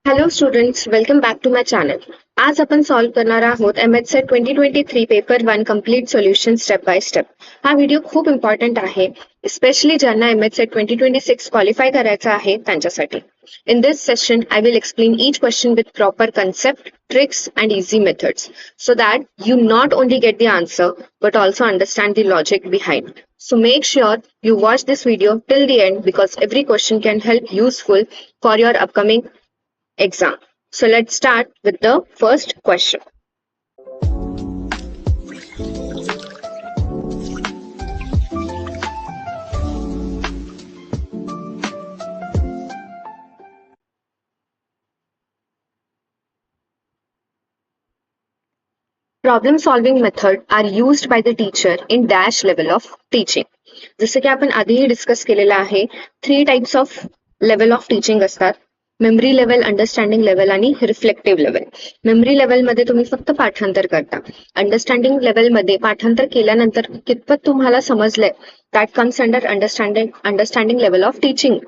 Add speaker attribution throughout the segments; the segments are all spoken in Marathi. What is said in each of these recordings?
Speaker 1: Hello students, welcome back to my channel. आज आपण सॉल्व्ह करणार आहोत MHCET 2023 paper 1 complete solution step by step. हा व्हिडिओ खूप इम्पॉर्टंट आहे, स्पेशली ज्यांना एमएचसेट 2026 क्वालिफाय करायचा आहे त्यांच्यासाठी. In this session, I will explain each question with proper concept, tricks and easy methods so that you not only get the answer but also understand the logic behind. So make sure you watch this video till the end because every question can help useful for your upcoming exam. So let's start with the first question. Problem solving method are used by the teacher in dash level of teaching. जसं की आपण आधीही डिस्कस केलेलं आहे, 3 types of level of teaching असतात. मेमरी लेवल, अंडरस्टँडिंग लेवल आणि रिफ्लेक्टिव्ह लेवल. मेमरी लेवल मध्ये तुम्ही फक्त पाठांतर करता. अंडरस्टँडिंग लेवल मध्ये पाठांतर केल्यानंतर कितपत तुम्हाला समजलंय that comes under understanding level of teaching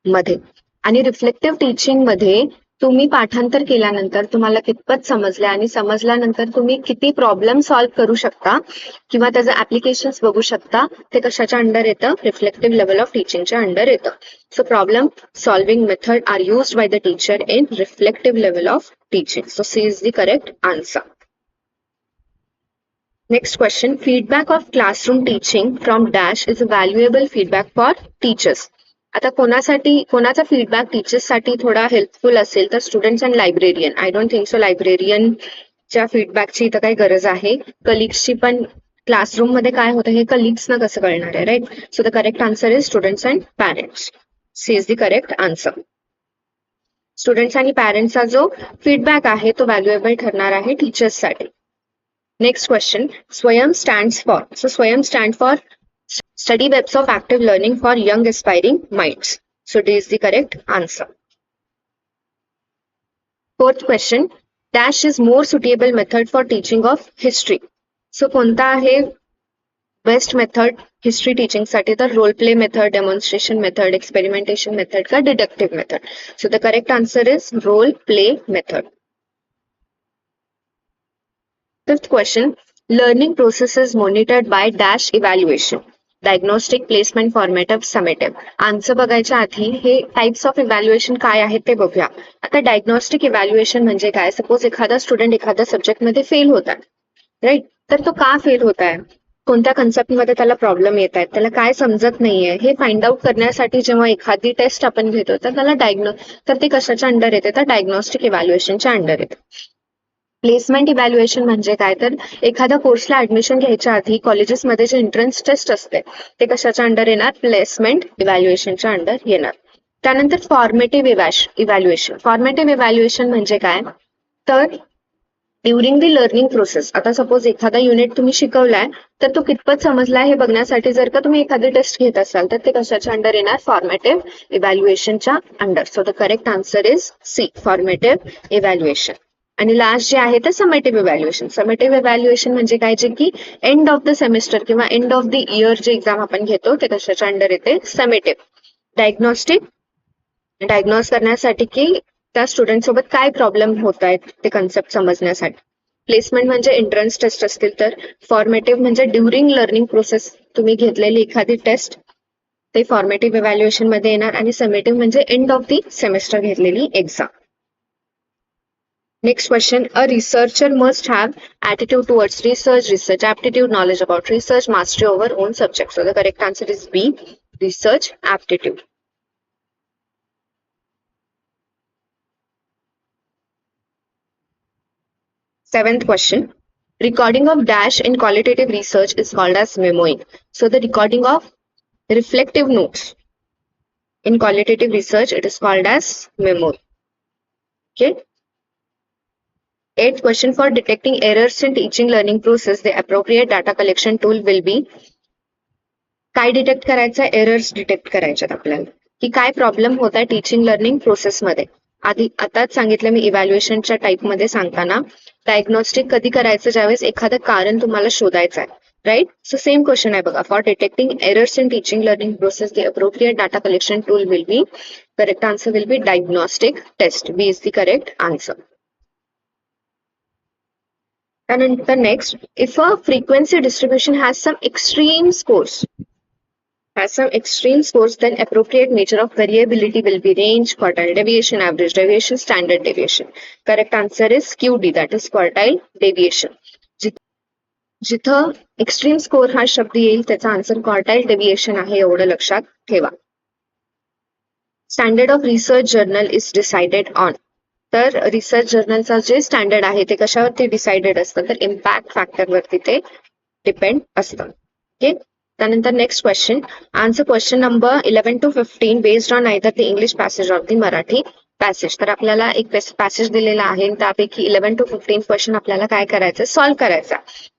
Speaker 1: मध्ये. आणि रिफ्लेक्टिव्ह टीचिंग मध्ये तुम्ही पाठांतर केल्यानंतर तुम्हाला कितपत समजले आणि समजल्यानंतर तुम्ही किती प्रॉब्लेम सॉल्व्ह करू शकता किंवा त्याचं ऍप्लिकेशन्स बघू शकता, ते कशाच्या अंडर येतं? रिफ्लेक्टिव्ह लेवल ऑफ टीचिंगच्या अंडर येतं. So problem solving method are used by the teacher in reflective level of teaching. So C is the correct answer. Next question, feedback of classroom teaching from dash is a valuable feedback for teachers. आता कोणाचा फीडबॅक टीचर्ससाठी थोडा हेल्पफुल असेल तर students and librarian. I don't think so लायब्रेरियनच्या फीडबॅकची इथं काही गरज आहे. कलिग्सची पण क्लासरूम मध्ये काय होतं हे कलिग्सना कसं कळणार आहे, right? So the correct answer is students and parents. C is the correct answer. Students आणि पॅरेंट्सचा जो फीडबॅक आहे तो व्हॅल्युएबल ठरणार आहे टीचर्ससाठी. Next question, SWAYAM stands for. So SWAYAM stands for Study Webs of Active Learning for Young Aspiring Minds. So D is the correct answer. Fourth question, dash is more suitable method for teaching of history. So कोणता आहे बेस्ट मेथड हिस्ट्री टीचिंग साठी? तर role play method, demonstration method, experimentation method का deductive method? So the correct answer is role play method. Fifth question, learning process is monitored by dash evaluation. Diagnostic, placement, formative, summative. Answer बघायच्या आधी हे टाइप्स ऑफ इव्हॅल्युएशन काय आहेत ते बघूया. आता डायग्नोस्टिक इव्हॅल्युएशन म्हणजे काय? सपोज एखादा स्टुडंट एखाद्या सब्जेक्ट मध्ये फेल होत आहे, राईट? तर तो का फेल होत आहे, कोणत्या कन्सेप्ट मध्ये त्याला प्रॉब्लेम येत आहेत, त्याला काय समजत नाहीये, हे फाइंड आउट करण्यासाठी जेव्हा एखादी टेस्ट आपण घेतो तर त्याला तर ते कशाच्या अंडर येते? तर डायग्नोस्टिक इव्हॅल्युएशनच्या अंडर येते. प्लेसमेंट इव्हॅल्युएशन म्हणजे काय? तर एखाद्या कोर्सला ऍडमिशन घ्यायच्या आधी कॉलेजेसमध्ये जे एंट्रन्स टेस्ट असते ते कशाच्या अंडर येणार? प्लेसमेंट इव्हॅल्युएशनच्या अंडर येणार. त्यानंतर फॉर्मेटिव्ह इव्हॅल्युएशन. फॉर्मेटिव्ह इव्हॅल्युएशन म्हणजे काय? तर ड्युरिंग द लर्निंग प्रोसेस, आता सपोज एखादा युनिट तुम्ही शिकवलाय तर तो कितपत समजलाय हे बघण्यासाठी जर का तुम्ही एखादी टेस्ट घेत असाल तर ते कशाच्या अंडर येणार? फॉर्मेटिव्ह इव्हॅल्युएशनच्या under. So the correct answer is C, formative evaluation. आणि लास्ट जे आहे ते समेटिव्ह इव्हॅल्युएशन. समेटिव्ह इव्हॅल्युएशन म्हणजे काय? जे की एंड ऑफ द सेमिस्टर किंवा एंड ऑफ द इयर जे एक्झाम आपण घेतो ते कशाच्या अंडर येते? समेटिव्ह. डायग्नोज करण्यासाठी की त्या स्टुडंट सोबत काय प्रॉब्लेम होत आहेत ते कन्सेप्ट समजण्यासाठी. प्लेसमेंट म्हणजे एंट्रन्स टेस्ट असतील तर. फॉर्मेटिव्ह म्हणजे ड्युरिंग लर्निंग प्रोसेस तुम्ही घेतलेली एखादी टेस्ट, ते फॉर्मेटिव्ह इव्हॅल्युएशन मध्ये येणार. आणि समेटिव्ह म्हणजे एंड ऑफ द सेमिस्टर घेतलेली exam. Next question, a researcher must have attitude towards research, research aptitude, knowledge about research, mastery over own subject. So the correct answer is B, research aptitude. Seventh question, recording of dash in qualitative research is called as memoing. So the recording of reflective notes in qualitative research, it is called as memory. Okay. Eighth question, for detecting errors in teaching learning process, the appropriate data collection tool will be. काय डिटेक्ट करायचं? एरर्स डिटेक्ट करायच्यात आपल्याला की काय प्रॉब्लेम होत आहे टीचिंग लर्निंग प्रोसेसमध्ये. आताच सांगितलं मी इव्हॅल्युएशनच्या टाईप मध्ये सांगताना. डायग्नोस्टिक कधी करायचं? ज्यावेळेस एखादं कारण तुम्हाला शोधायचं आहे. राईट. सो सेम क्वेश्चन आहे बघा. For detecting errors in teaching learning process the appropriate data collection tool will be, correct answer will be diagnostic test. B is the correct answer. त्यानंतर next, if a frequency distribution has some extreme scores, then appropriate measure of variability will be range, quartile deviation, average deviation, standard deviation. Correct answer is QD, that is quartile deviation. जिथं एक्स्ट्रीम स्कोर हा शब्द येईल त्याचा आन्सर क्वार्टाईल डेव्हिएशन आहे, एवढं लक्षात ठेवा. Standard of research journal is decided on, तर रिसर्च जर्नलचा जे स्टँडर्ड आहे ते कशावरती डिसाइडेड असतं, तर इम्पॅक्ट फॅक्टरवरती ते डिपेंड असतं. ओके. त्यानंतर next question, answer question number 11 to 15 based on either the English passage or the Marathi passage. तर आपल्याला एक पॅसेज दिलेला आहे, त्यापैकी 11 to 15 क्वेश्चन आपल्याला काय करायचं, सॉल्व्ह करायचा.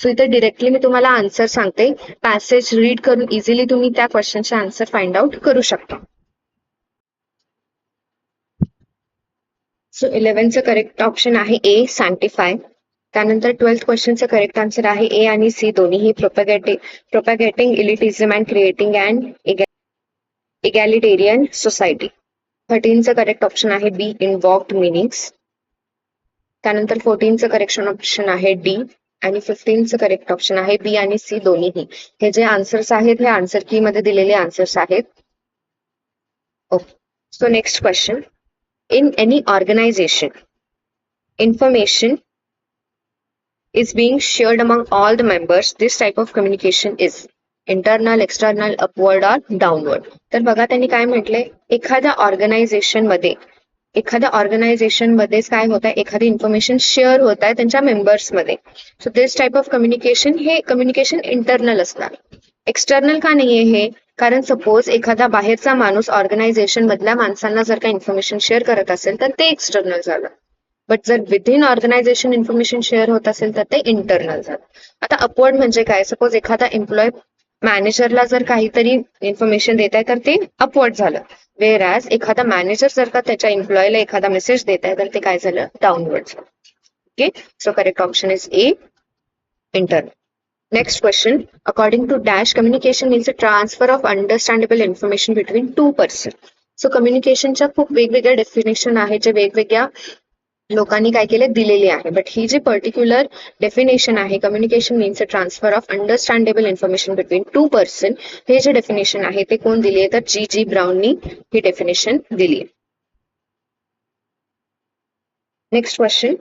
Speaker 1: सो इथे डिरेक्टली मी तुम्हाला आन्सर सांगते, पॅसेज रीड करून इझिली तुम्ही त्या क्वेश्चनचे आन्सर फाइंड आउट करू शकता. सो 11चं करेक्ट ऑप्शन आहे ए, सॅन्टिफाय. त्यानंतर 12th क्वेश्चनचं करेक्ट आन्सर आहे ए आणि सी दोन्हीही, propagating elitism and creating and egalitarian society. 13चं करेक्ट ऑप्शन आहे बी, इनवॉक्ड मिनिंग्स. त्यानंतर 14चं करेक्शन ऑप्शन आहे डी आणि 15चं करेक्ट ऑप्शन आहे बी आणि सी दोन्हीही. हे जे आन्सर्स आहेत हे आन्सर की मध्ये दिलेले आन्सर्स आहेत. Okay. So next question, in any organization information is being shared among all the members. This type of communication is internal, external, upward or downward. तर बघा त्यांनी काय म्हटलंय, एखाद्या ऑर्गनायझेशन मध्ये काय होत आहे, एखादी इन्फॉर्मेशन शेअर होत आहे त्यांच्या मेंबर्स मध्ये. So this type of communication हे कम्युनिकेशन इंटरनल असणार. एक्सटर्नल का नाहीये हे, कारण सपोज एखादा बाहेरचा माणूस ऑर्गनायझेशन मधल्या माणसांना जर का इन्फॉर्मेशन शेअर करत असेल तर ते एक्सटर्नल झालं. बट जर विदिन ऑर्गनायझेशन इन्फॉर्मेशन शेअर होत असेल तर ते इंटरनल झालं. आता अपवर्ड म्हणजे काय, सपोज एखादा एम्प्लॉय मॅनेजरला जर काहीतरी इन्फॉर्मेशन देत आहे तर ते अपवर्ड झालं. वेअरॅज एखादा मॅनेजर जर का त्याच्या एम्प्लॉयला एखादा मेसेज देत आहे तर ते काय झालं, डाऊनवर्ड झालं. Okay. So correct option is A, internal. Next question, according to dash communication means a transfer of understandable information between two person. So कम्युनिकेशनच्या खूप वेगवेगळ्या डेफिनेशन आहेत जे वेगवेगळ्या लोकांनी काय केले दिलेली आहे. बट ही जी पर्टिक्युलर डेफिनेशन आहे, communication means a transfer of understandable information between two person, हे जे डेफिनेशन आहे ते कोण दिली आहे, तर जी ब्राउननी ही डेफिनेशन दिली आहे. Next question,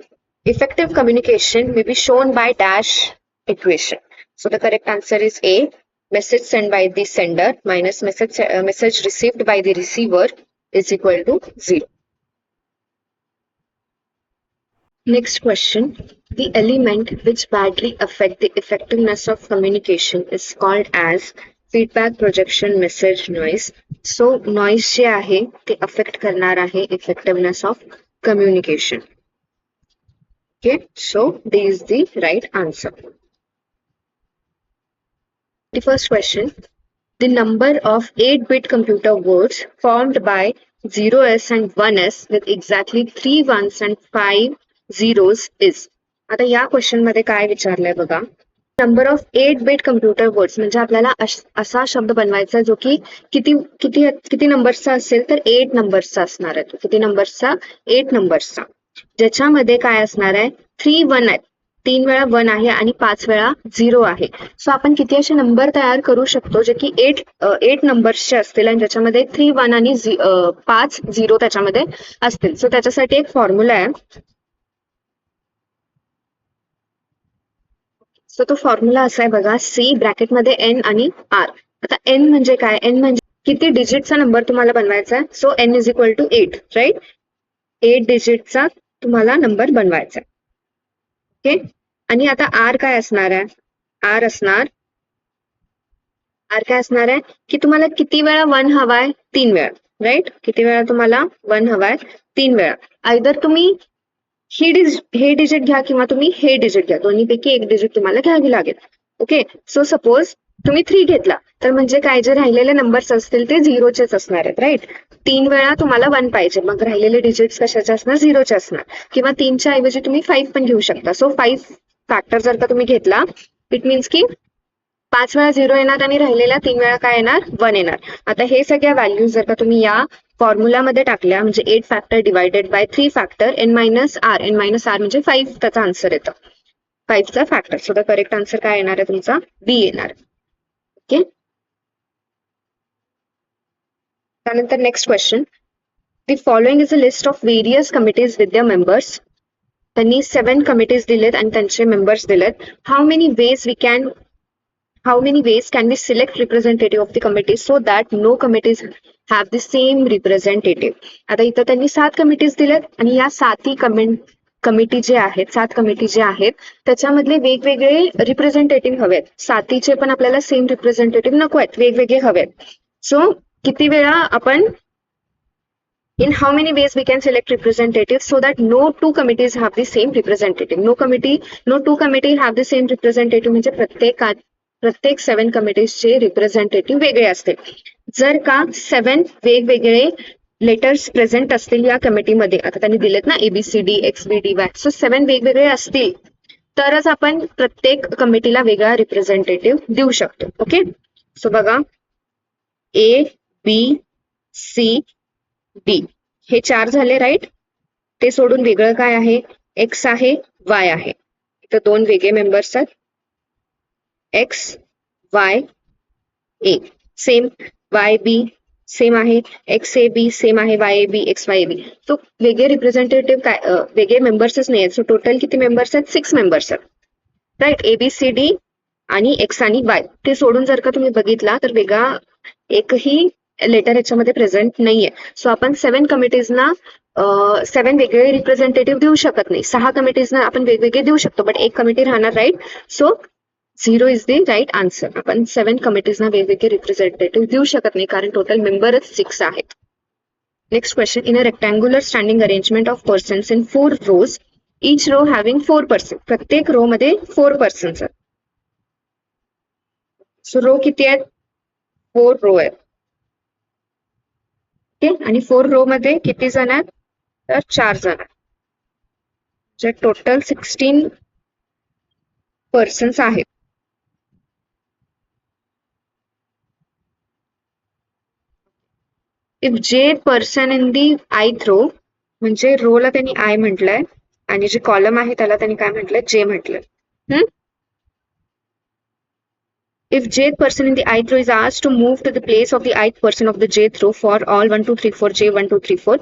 Speaker 1: effective communication may be shown by dash equation. So the correct answer is A, message sent by the sender minus message received by the receiver is equal to 0. Next question, the element which badly affect the effectiveness of communication is called as feedback, projection, message, noise. So noise जे आहे ते affect करणार आहे effectiveness of communication. Okay, so D is the right answer. The first question, the number of 8-bit computer words formed by 0s and 1s with exactly 3 ones and 5 zeros is. आता या क्वेश्चन मध्ये काय विचारलंय बघा, number of 8-bit computer words म्हणजे आपल्याला असा शब्द बनवायचा जो की किती नंबर्सचा असेल, तर 8 नंबर्सचा असणार आहे. किती नंबर्सचा, 8 नंबर्सचा, ज्याच्यामध्ये काय असणार आहे, 3 1 आहेत, 3 वेळा 1 आहे आणि 5 वेळा 0 आहे. सो आपण किती असे नंबर तयार करू शकतो जे की 8 नंबर्सचे असतील आणि ज्याच्यामध्ये 3 1 आणि 5 0 त्याच्यामध्ये असतील. सो त्याच्यासाठी एक फॉर्म्युला आहे. सो तो फॉर्म्युला असा आहे बघा, सी ब्रॅकेटमध्ये एन आणि आर. आता एन म्हणजे काय, एन म्हणजे किती डिजिटचा नंबर तुम्हाला बनवायचा आहे. So N is equal to 8, right. 8 डिजिटचा तुम्हाला नंबर बनवायचा आहे. ओके. आणि आता आर काय असणार आहे, आर काय असणार आहे की तुम्हाला किती वेळा 1 हवाय, 3 वेळा, राईट. किती वेळा तुम्हाला 1 हवाय, 3 वेळा. आयदर तुम्ही हे डिजिट घ्या किंवा तुम्ही हे डिजिट घ्या, दोन्हीपैकी एक डिजिट तुम्हाला घ्यावी लागेल. ओके. सो सपोज तुम्ही 3 घेतला तर म्हणजे काय, जे राहिलेले नंबर्स असतील ते 0चेच असणार आहेत, राईट. 3 वेळा तुम्हाला 1 पाहिजे, मग राहिलेले डिजिट्स कशाचे असणार, 0चे असणार. किंवा 3च्या ऐवजी तुम्ही 5 पण घेऊ शकता. सो 5 फॅक्टर जर का तुम्ही घेतला, इट मीन्स की 5 वेळा 0 येणार आणि राहिलेल्या 3 वेळा काय येणार 1 येणार. आता हे सगळ्या व्हॅल्यूज जर का तुम्ही या फॉर्म्युलामध्ये टाकल्या म्हणजे 8 factor divided by 3 factor n minus R म्हणजे 5 त्याचा आन्सर येतं 5 चा factor. So the correct answer काय येणार आहे तुमचा बी येणार. ओके, त्यानंतर next question. The following is a list of various committees with their members. त्यांनी 7 committees दिलेत आणि त्यांचे members दिलेत. How many ways can we select representative of the committee so that no committees have the same representative? आता इथं त्यांनी 7 committees दिलेत आणि या 7 कमिटी जे आहेत 7 कमिटी जे आहेत त्याच्यामधले वेगवेगळे रिप्रेझेंटेटिव्ह हवेत. 7चे पण आपल्याला सेम रिप्रेझेंटेटिव्ह नको आहेत, वेगवेगळे हवेत. सो किती वेळा आपण in how many ways we can select representatives so that no two committees have the same representative. No two committee have the same representative म्हणजे प्रत्येक 7 कमिटीजचे रिप्रेझेंटेटिव्ह वेगळे असतील. जर का 7 वेगवेगळे लेटर्स प्रेझेंट असतील या कमिटीमध्ये, आता त्यांनी दिलेत ना ABCD XBDY, सो 7 वेगवेगळे असतील तरच आपण प्रत्येक कमिटीला वेगळा रिप्रेझेंटेटिव्ह देऊ शकतो. ओके, सो बघा ABCD हे 4 झाले राईट. ते सोडून वेगळं काय आहे X आहे Y आहे. इथं 2 वेगळे मेंबर्स आहेत XYA सेम, YB सेम आहे, XAB सेम आहे, YAB XYAB. सो वेगळे रिप्रेझेंटेटिव्ह काय वेगळे मेंबर्सच नाही आहेत. सो टोटल किती मेंबर्स आहेत 6 मेंबर्स आहेत राईट. ABCD आणि X आणि Y ते सोडून जर का तुम्ही बघितला तर वेगळा एकही लेटर याच्यामध्ये प्रेझेंट नाहीये. सो आपण 7 कमिटीजना 7 वेगळे रिप्रेझेंटेटिव्ह देऊ शकत नाही. 6 कमिटीजना आपण वेगवेगळे देऊ शकतो बट एक कमिटी राहणार right. So 0 is the right answer. आपण 7 कमिटीजना वेगवेगळे रिप्रेझेंटेटिव्ह देऊ शकत नाही कारण टोटल मेंबरच 6 आहेत. Next question. In a rectangular standing arrangement of persons in 4 rows, each row having 4 persons. प्रत्येक रो मध्ये 4 पर्सन्स आहेत. सो रो किती आहेत 4 रो आहेत. ओके, आणि 4 रो मध्ये किती जण आहेत तर 4 जण आहेत. जे टोटल 16 पर्सन्स आहेत. इफ जे person in the eighth row म्हणजे रोला त्यांनी आय म्हटलंय आणि जे कॉलम आहे त्याला त्यांनी काय म्हटलंय जे म्हटलंय. If jth person in the ith row is asked to move to the place of the ith person of the jth row for all 1 2 3 4 J 1 2 3 4,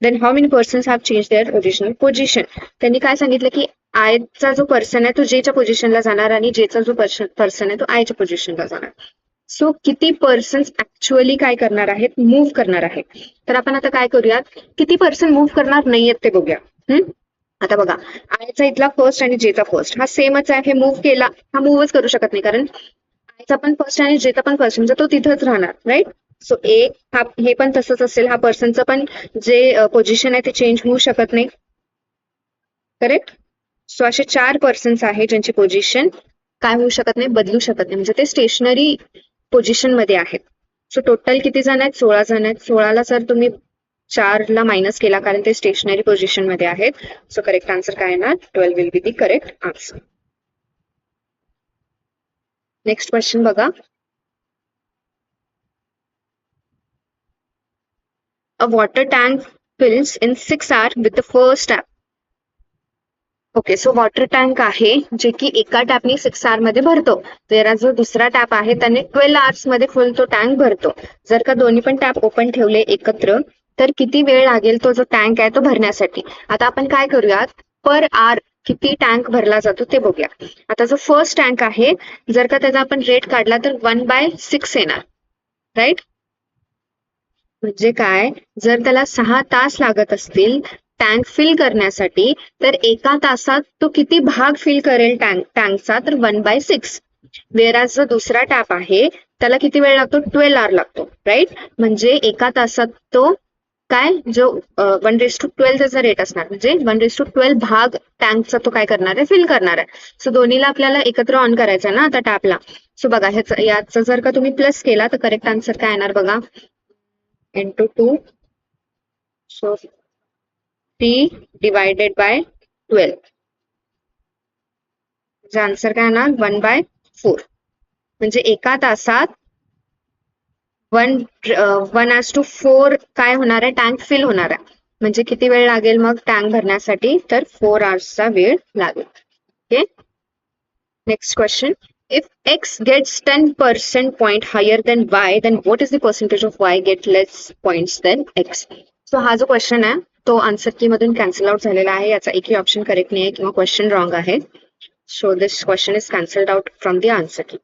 Speaker 1: then how many persons have changed their original position? त्यांनी काय सांगितलं की I चा जो पर्सन आहे तो J च्या पोझिशनला जाणार आणि J चा जो पर्सन आहे तो I च्या पोझिशनला जाणार. सो किती पर्सन्स ऍक्च्युअली काय करणार आहेत मूव्ह करणार आहेत. तर आपण आता काय करूयात किती पर्सन मूव्ह करणार नाहीयेत ते बघूया. आता बघा आयचा इथला फर्स्ट आणि जेचा फर्स्ट हा सेमच आहे. हे मूव्ह केला हा मूव्हच करू शकत नाही कारण आयचा पण फर्स्ट आणि जेचा पण फर्स्ट म्हणजे तो तिथंच राहणार राईट. सो ए हा हे पण तसंच असेल. हा पर्सनचं पण जे पोझिशन आहे ते चेंज होऊ शकत नाही करेक्ट. सो असे 4 पर्सन्स आहेत ज्यांची पोझिशन काय होऊ शकत नाही बदलू शकत नाही म्हणजे ते स्टेशनरी पोझिशन मध्ये आहेत. सो टोटल किती जण आहेत 16 जण आहेत. 16ला जर तुम्ही 4ला मायनस केला कारण ते स्टेशनरी पोझिशन मध्ये आहेत. सो करेक्ट आन्सर काय येणार 12 will be the correct answer. Next question बघा. A water tank fills in 6 hours with the first tap. Okay, so water tank आहे जे की एका टॅपने 6 hours मध्ये भरतो. वेरा जो दुसरा टॅप आहे त्याने 12 hours मध्ये फुल तो टँक भरतो. जर का दोन्ही पण टॅप ओपन ठेवले एकत्र तर किती वेळ लागेल तो जो टँक आहे तो भरण्यासाठी. आता आपण काय करूयात पर आवर किती टँक भरला जातो ते बघूया. आता जो फर्स्ट टँक आहे जर का त्याचा आपण रेट काढला तर 1/6 येणार राईट. म्हणजे काय जर त्याला 6 तास लागत असतील टँक फिल करण्यासाठी तर एका तासात तो किती भाग फिल करेल टँकचा तर 1/6. वेराज जो दुसरा टॅप आहे त्याला किती वेळ लागतो 12 hours लागतो राईट. म्हणजे एका तासात तो काय जो 1/12 त्याचा रेट असणार म्हणजे 1/12 भाग टँकचा तो काय करणार आहे फिल करणार आहे. सो दोन्हीला आपल्याला एकत्र ऑन करायचं ना आता टॅपला. सो बघा याचा जर का तुम्ही प्लस केला तर करेक्ट आन्सर काय येणार बघा into 2 so 3 divided by 12 answer काय येणार 1/4. म्हणजे एका तासात 1:4 काय होणार आहे, टँक फिल होणार आहे. म्हणजे किती वेळ लागेल मग टँक भरण्यासाठी, तर 4 hours वेळ लागेल. Okay. Next question. If X gets 10% point higher than Y, then what is the percentage of Y get less points than X? So हा जो क्वेश्चन आहे तो आन्सर की मधून कॅन्सल आउट झालेला आहे. याचा एकही ऑप्शन करेक्ट नाही आहे किंवा क्वेश्चन रॉंग आहे. So this question is cancelled out from the answer key.